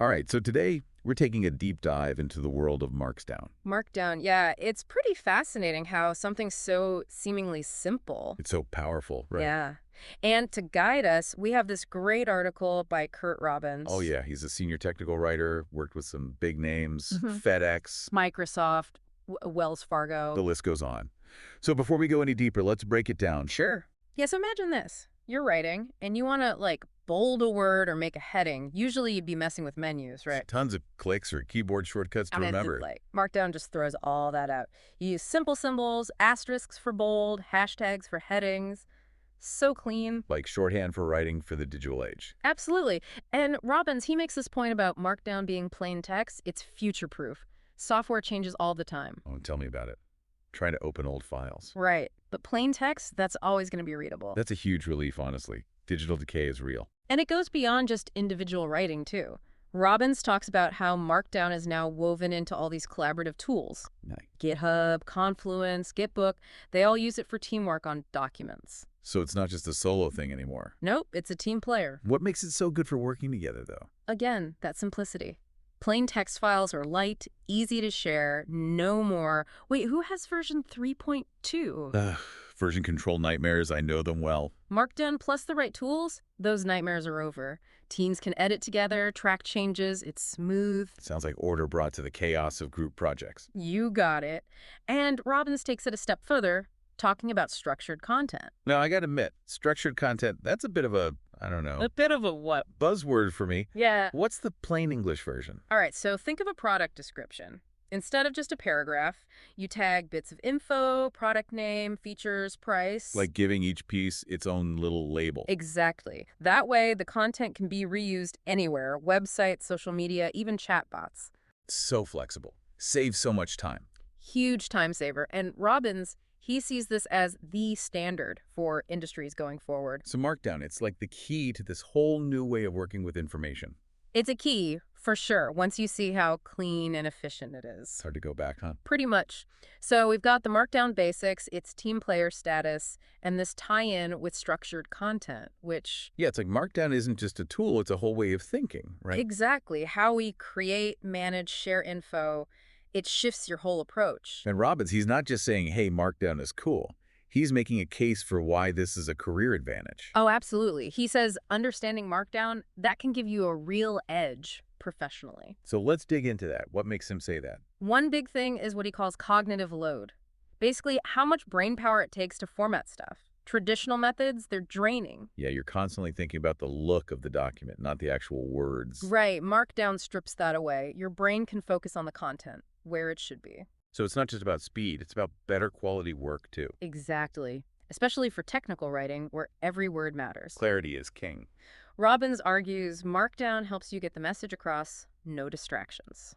All right, so today we're taking a deep dive into the world of Markdown. Markdown, yeah, it's pretty fascinating how something so seemingly simple. It's so powerful, right? Yeah. And to guide us, we have this great article by Curt Oh Robbins. yeah, he's a senior technical writer, worked with some big names, hmm FedEx, Microsoft, Wells the Fargo. list goes on. So before we go any deeper, let's break it down. Sure. Yeah, so imagine this. You're writing and you want to bold a word or make a heading. Usually you'd be messing with menus, right? Tons of clicks or keyboard shortcuts to And it's remember, Markdown just throws all that out. You use simple symbols, asterisks for bold, hashtags for headings. So clean. like shorthand for writing for the digital age. Absolutely. And Robbins, he makes this point about Markdown being plain text. It's future-proof. Software changes all the time. Oh, tell me about it. Trying to open old files. Right. But plain text, that's always going to be readable. That's a huge relief, honestly. Digital decay is real. And it goes beyond just individual writing, too. Robbins talks about how Markdown is now woven into all these collaborative tools. Nice. GitHub, Confluence, GitBook, they all use it for teamwork on documents. So it's not just a solo thing anymore. Nope, it's a team player. What makes it so good for working together, though? Again, that simplicity. Plain text files are light, easy to share, no more. Wait, who has version 3.2? Ugh, version control nightmares, I know them well. Markdown plus the right tools? Those nightmares are over. Teams can edit together, track changes, it's smooth. Sounds like order brought to the chaos of group projects. You got it. And Robbins takes it a step further, talking about structured content. Now, I gotta admit, structured content, that's a bit of a, I don't know, A bit of a what? buzzword for me. Yeah. What's the plain English version? All right, so think of a product description. Instead of just a paragraph, you tag bits of info, product name, features, price. Like giving each piece its own little label. Exactly. That way, the content can be reused anywhere, websites, social media, even chatbots. So flexible. Saves so much time. Huge time saver. And Robbins, he sees this as the standard for industries going forward. So Markdown, it's like the key to this whole new way of working with information. It's a key, for sure, once you see how clean and efficient it is. It's hard to go back, huh? Pretty much. So we've got the Markdown basics, its team player status, and this tie-in with structured content, which Yeah, it's like Markdown isn't just a tool, it's a whole way of thinking, right? exactly how we create, manage, share info, it shifts your whole approach. And Robbins, he's not just saying, hey, Markdown is cool. He's making a case for why this is a career advantage. Oh, absolutely. He says understanding Markdown, that can give you a real edge professionally. So let's dig into that. What makes him say that? One big thing is what he calls cognitive load. Basically, how much brain power it takes to format stuff. Traditional methods, they're draining. Yeah, you're constantly thinking about the look of the document, not the actual words. Right, Markdown strips that away. Your brain can focus on the content, where it should be. So it's not just about speed, it's about better quality work too. Exactly. Especially for technical writing, where every word matters. Clarity is king. Robbins argues Markdown helps you get the message across, no distractions.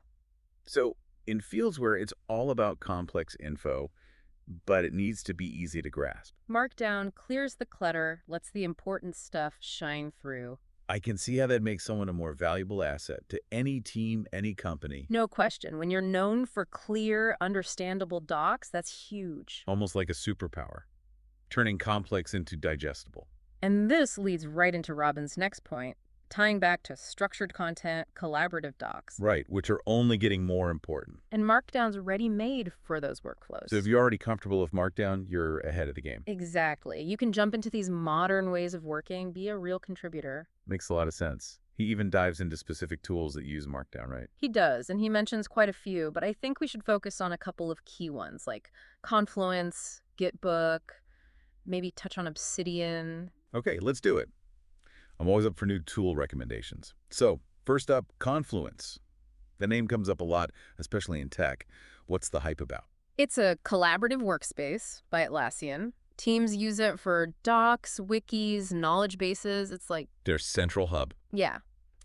So in fields where it's all about complex info, but it needs to be easy to grasp, Markdown clears the clutter, lets the important stuff shine through. I can see how that makes someone a more valuable asset to any team, any company. No question. When you're known for clear, understandable docs, that's huge. Almost like a superpower, turning complex into digestible. And this leads right into Robin's next point, tying back to structured content, collaborative docs. Right, which are only getting more important. And Markdown's ready-made for those workflows. So if you're already comfortable with Markdown, you're ahead of the game. Exactly. You can jump into these modern ways of working, be a real contributor. Makes a lot of sense. He even dives into specific tools that use Markdown, right? He does, and he mentions quite a few, but I think we should focus on a couple of key ones, like Confluence, GitBook, maybe touch on Obsidian. Okay, let's do it. I'm always up for new tool recommendations. So, first up, Confluence. The name comes up a lot, especially in tech. What's the hype about? It's a collaborative workspace by Atlassian. Teams use it for docs, wikis, knowledge bases. It's like, Their central hub. yeah.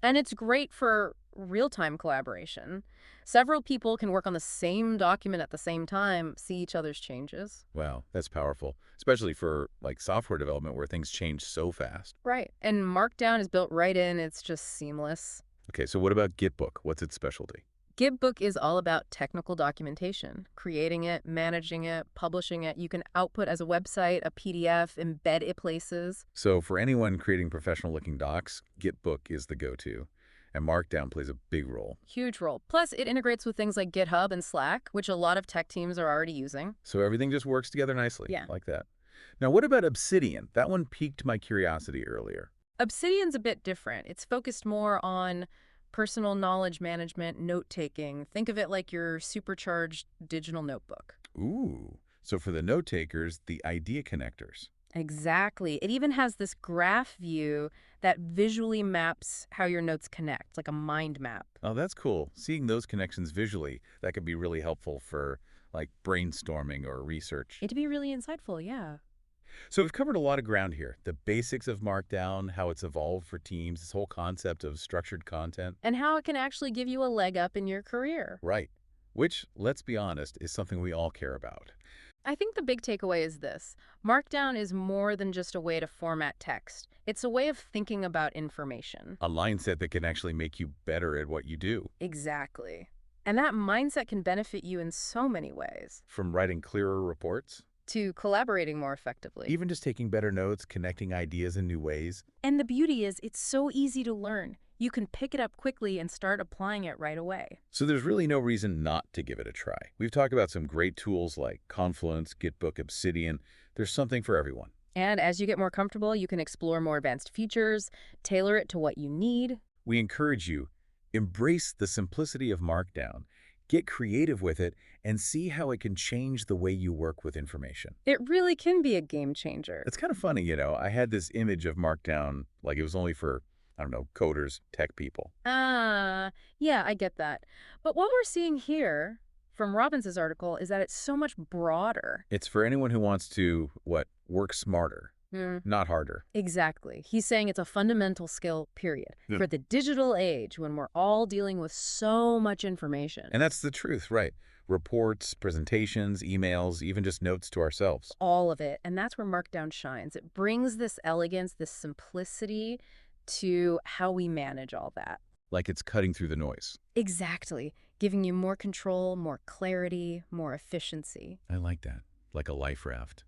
And it's great for real-time collaboration. Several people can work on the same document at the same time, see each other's changes. Wow, that's powerful, especially for like software development where things change so fast. Right. And Markdown is built right in. It's just seamless. Okay, so what about GitBook? What's its specialty? GitBook is all about technical documentation, creating it, managing it, publishing it. You can output as a website, a PDF, embed it places. So for anyone creating professional-looking docs, GitBook is the go-to. And Markdown plays a big role. Huge role. Plus, it integrates with things like GitHub and Slack, which a lot of tech teams are already using. So everything just works together nicely, Yeah. like that. Now, what about Obsidian? That one piqued my curiosity earlier. Obsidian's a bit different. It's focused more on personal knowledge management, note-taking. Think of it like your supercharged digital notebook. Ooh, so for the note takers, the idea connectors. Exactly. It even has this graph view that visually maps how your notes connect, like a mind map. Oh, that's cool. Seeing those connections visually, that could be really helpful for like brainstorming or research. It'd be really insightful, yeah. So we've covered a lot of ground here. The basics of Markdown, how it's evolved for teams, this whole concept of structured content. And how it can actually give you a leg up in your career. Right. Which, let's be honest, is something we all care about. I think the big takeaway is this. Markdown is more than just a way to format text. It's a way of thinking about information. A mindset that can actually make you better at what you do. Exactly. And that mindset can benefit you in so many ways. From writing clearer reports, To collaborating more effectively. even just taking better notes, connecting ideas in new ways. And the beauty is, it's so easy to learn. You can pick it up quickly and start applying it right away. So there's really no reason not to give it a try. We've talked about some great tools like Confluence, GitBook, Obsidian. There's something for everyone. And as you get more comfortable, you can explore more advanced features, tailor it to what you need. We encourage you, embrace the simplicity of Markdown, get creative with it, and see how it can change the way you work with information. It really can be a game changer. It's kind of funny, I had this image of Markdown like it was only for, I don't know, coders, tech people. Yeah, I get that. But what we're seeing here from Robbins's article is that it's so much broader. It's for anyone who wants to, work smarter, not harder. Exactly. He's saying it's a fundamental skill, period, Yeah. for the digital age when we're all dealing with so much information. And that's the truth, right? Reports, presentations, emails, even just notes to ourselves. All of it. And that's where Markdown shines. It brings this elegance, this simplicity to how we manage all that. Like it's cutting through the noise. Exactly. Giving you more control, more clarity, more efficiency. I like that. Like a life raft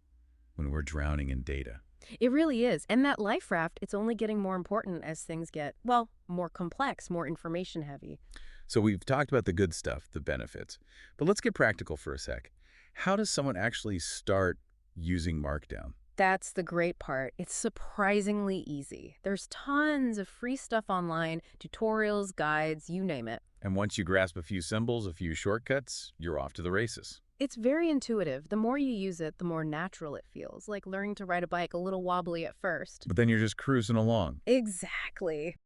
when we're drowning in data. It really is. And that life raft, it's only getting more important as things get, well, more complex, more information heavy. So we've talked about the good stuff, the benefits. But let's get practical for a sec. How does someone actually start using Markdown? That's the great part. It's surprisingly easy. There's tons of free stuff online, tutorials, guides, you name it. And once you grasp a few symbols, a few shortcuts, you're off to the races. It's very intuitive. The more you use it, the more natural it feels, like learning to ride a bike a little wobbly at first. But then you're just cruising along. Exactly.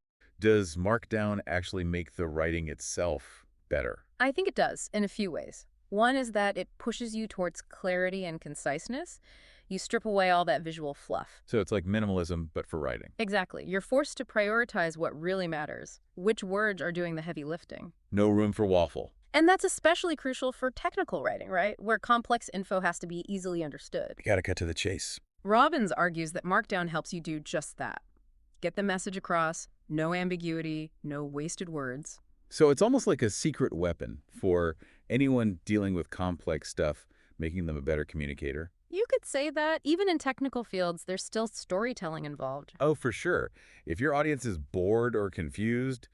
Does Markdown actually make the writing itself better? I think it does, in a few ways. One is that it pushes you towards clarity and conciseness. You strip away all that visual fluff. So it's like minimalism, but for writing. Exactly. You're forced to prioritize what really matters, which words are doing the heavy lifting. No room for waffle. And that's especially crucial for technical writing, right? Where complex info has to be easily understood. You gotta cut to the chase. Robbins argues that Markdown helps you do just that. Get the message across, no ambiguity, no wasted words. So it's almost like a secret weapon for anyone dealing with complex stuff, making them a better communicator. You could say that even in technical fields, there's still storytelling involved. Oh, for sure. If your audience is bored or confused,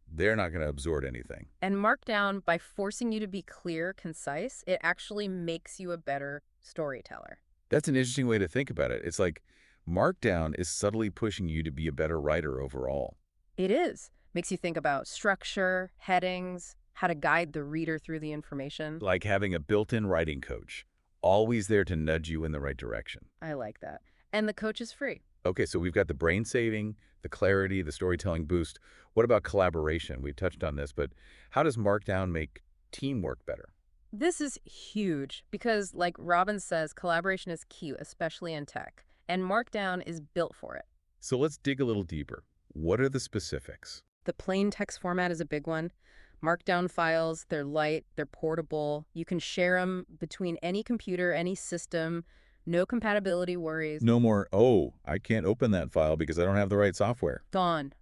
they're not going to absorb anything. And Markdown, by forcing you to be clear, concise, it actually makes you a better storyteller. That's an interesting way to think about it. It's like Markdown is subtly pushing you to be a better writer overall. It is. Makes you think about structure, headings, how to guide the reader through the information. Like having a built-in writing coach, always there to nudge you in the right direction. I like that. And the coach is free. Okay, so we've got the brain saving, the clarity, the storytelling boost. What about collaboration? We've touched on this, but how does Markdown make teamwork better? This is huge because, like Robbins says, collaboration is key, especially in tech. And Markdown is built for it. So let's dig a little deeper. What are the specifics? The plain text format is a big one. Markdown files, they're light, they're portable. You can share them between any computer, any system. No compatibility worries. No more, oh, I can't open that file because I don't have the right software. Gone.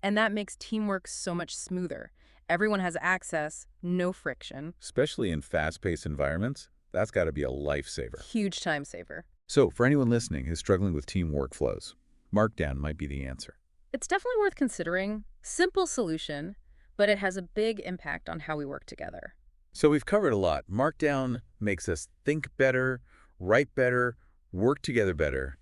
And that makes teamwork so much smoother. Everyone has access, no friction. Especially in fast-paced environments, that's got to be a lifesaver. Huge time saver. So for anyone listening who's struggling with team workflows, Markdown might be the answer. It's definitely worth considering. Simple solution, but it has a big impact on how we work together. So we've covered a lot. Markdown makes us think better, write better, work together better.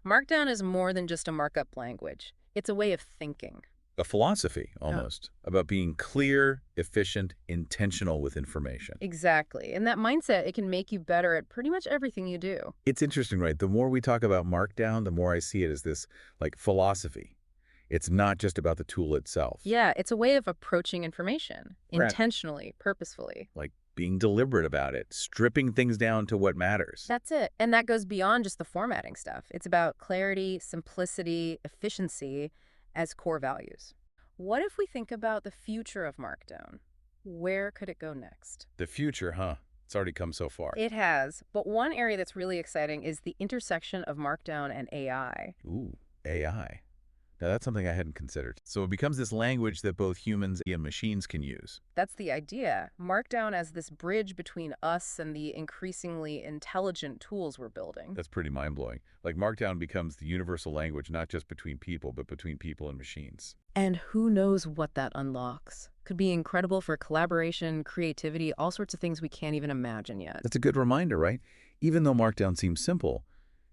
Markdown is more than just a markup language. It's a way of thinking. A philosophy, Yeah. almost, about being clear, efficient, intentional with information. Exactly. And that mindset, it can make you better at pretty much everything you do. It's interesting, right? The more we talk about Markdown, the more I see it as this, like, philosophy. It's not just about the tool itself. Yeah, it's a way of approaching information Right. intentionally, purposefully. Like being deliberate about it, stripping things down to what matters. That's it. And that goes beyond just the formatting stuff. It's about clarity, simplicity, efficiency as core values. What if we think about the future of Markdown? Where could it go next? The future, huh? It's already come so far. It has, but one area that's really exciting is the intersection of Markdown and AI. Ooh, AI. Now that's something I hadn't considered. So it becomes this language that both humans and machines can use. That's the idea. Markdown as this bridge between us and the increasingly intelligent tools we're building. That's pretty mind-blowing. Like Markdown becomes the universal language, not just between people, but between people and machines. And who knows what that unlocks? Could be incredible for collaboration, creativity, all sorts of things we can't even imagine yet. That's a good reminder, right? Even though Markdown seems simple,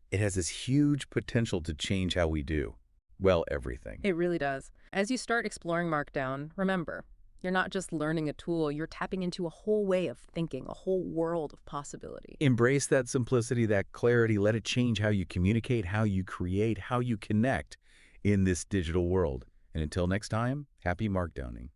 it has this huge potential to change how we do, well, everything. It really does. As you start exploring Markdown, remember, you're not just learning a tool, you're tapping into a whole way of thinking, a whole world of possibility. Embrace that simplicity, that clarity. Let it change how you communicate, how you create, how you connect in this digital world. And until next time, happy Markdowning.